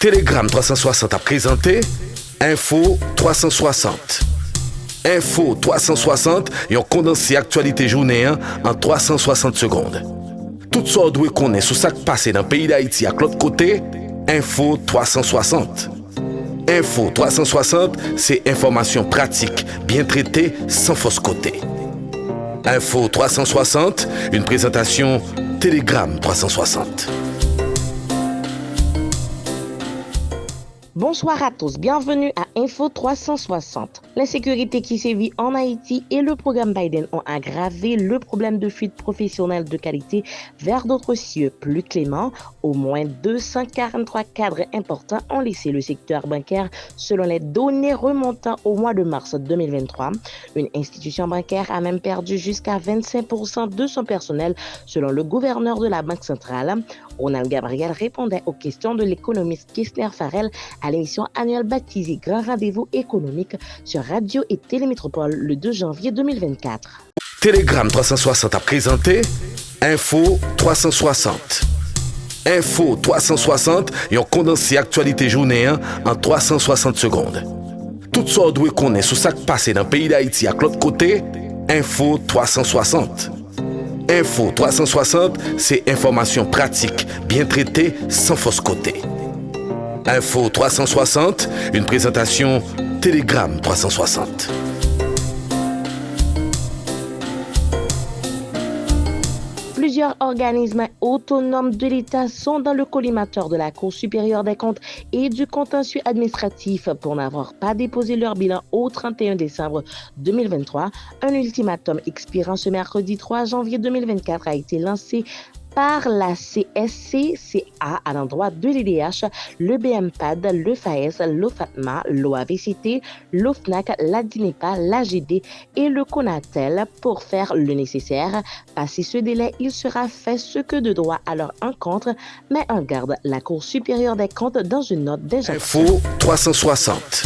Telegram 360 a présenté Info 360. Info 360 et on condensé actualité journée en 360 secondes. Tout ça doit connaître sur ce qui passe dans le pays d'Haïti à l'autre côté. Info 360. Info 360, c'est information pratique, bien traitée, sans fausse côté. Info 360, une présentation Telegram 360. Bonsoir à tous, bienvenue à Info 360. L'insécurité qui sévit en Haïti et le programme Biden ont aggravé le problème de fuite professionnelle de qualité vers d'autres cieux plus cléments. Au moins 243 cadres importants ont laissé le secteur bancaire selon les données remontant au mois de mars 2023. Une institution bancaire a même perdu jusqu'à 25% de son personnel selon le gouverneur de la Banque centrale. Ronald Gabriel répondait aux questions de l'économiste Kessler Farrell à l'émission annuelle baptisée Grand Rendez-vous économique sur Radio et Télémétropole le 2 janvier 2024. Telegram 360 a présenté Info 360. Info 360 et on condensé actualité journée en 360 secondes. Tout ça doit connaître sur ce qui passe dans le pays d'Haïti à l'autre côté. Info 360. Info 360, c'est information pratique, bien traitée, sans fausse côté. Info 360, une présentation Telegram 360. Plusieurs organismes autonomes de l'État sont dans le collimateur de la Cour supérieure des comptes et du contentieux administratif pour n'avoir pas déposé leur bilan au 31 décembre 2023. Un ultimatum expirant ce mercredi 3 janvier 2024 a été lancé par la CSCCA à l'endroit de l'IDH, le BMPAD, le FAES, l'OFATMA, l'OAVCT, l'OFNAC, la DINEPA, l'AGD et le CONATEL pour faire le nécessaire. Passé ce délai, il sera fait ce que de droit à leur encontre, mais en garde la Cour supérieure des comptes dans une note déjà. Info 360.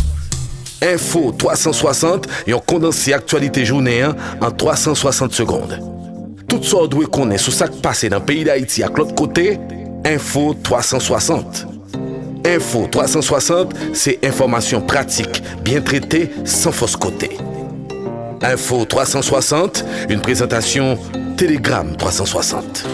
Info 360 et on condensé actualité journée en 360 secondes. Tout ça doit connaître sur ce qui passe dans le pays d'Haïti à l'autre côté. Info 360. Info 360, c'est information pratique, bien traitée, sans fausse côté. Info 360, une présentation Telegram 360.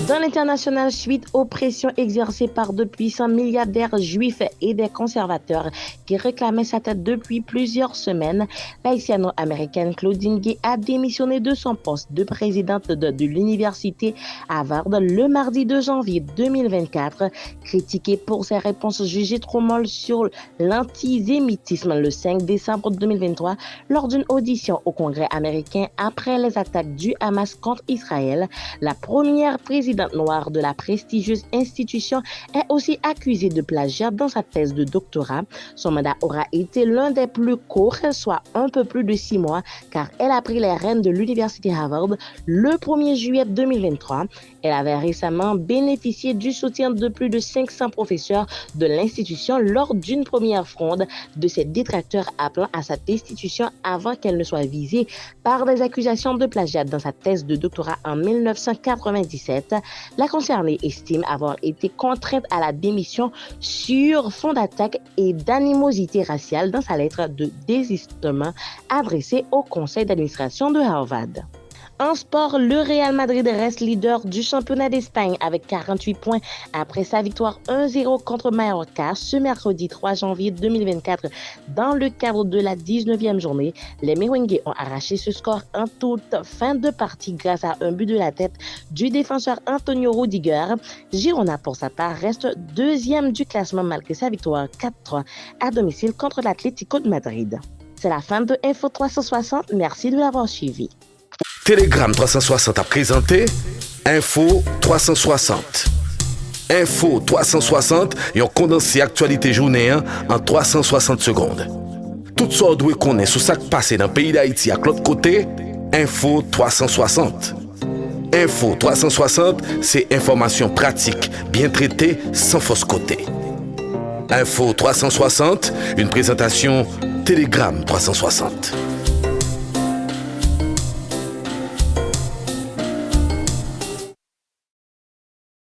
Dans l'international, suite aux pressions exercées par de puissants milliardaires juifs et des conservateurs qui réclamaient sa tête depuis plusieurs semaines, l'haïtiano-américaine Claudine Gay a démissionné de son poste de présidente de l'université Harvard le mardi 2 janvier 2024, critiquée pour ses réponses jugées trop molles sur l'antisémitisme le 5 décembre 2023 lors d'une audition au Congrès américain après les attaques du Hamas contre Israël. La première présidente noire de la prestigieuse institution est aussi accusée de plagiat dans sa thèse de doctorat. Son mandat aura été l'un des plus courts, soit un peu plus de 6 mois, car elle a pris les rênes de l'université Harvard le 1er juillet 2023. Elle avait récemment bénéficié du soutien de plus de 500 professeurs de l'institution lors d'une première fronde de ses détracteurs appelant à sa destitution avant qu'elle ne soit visée par des accusations de plagiat dans sa thèse de doctorat en 1997. La concernée estime avoir été contrainte à la démission sur fond d'attaque et d'animosité raciale dans sa lettre de désistement adressée au conseil d'administration de Harvard. En sport, le Real Madrid reste leader du championnat d'Espagne avec 48 points après sa victoire 1-0 contre Mallorca ce mercredi 3 janvier 2024 dans le cadre de la 19e journée. Les Merengues ont arraché ce score en toute fin de partie grâce à un but de la tête du défenseur Antonio Rudiger. Girona, pour sa part, reste deuxième du classement malgré sa victoire 4-3 à domicile contre l'Atlético de Madrid. C'est la fin de Info 360. Merci de l'avoir suivi. Telegram 360 a présenté Info 360. Info 360 et on condensé actualité journée en 360 secondes. Tout ça doit connaître sur ce qui passe dans le pays d'Haïti à l'autre côté. Info 360. Info 360, c'est information pratique, bien traitée, sans fausse côté. Info 360, une présentation Telegram 360.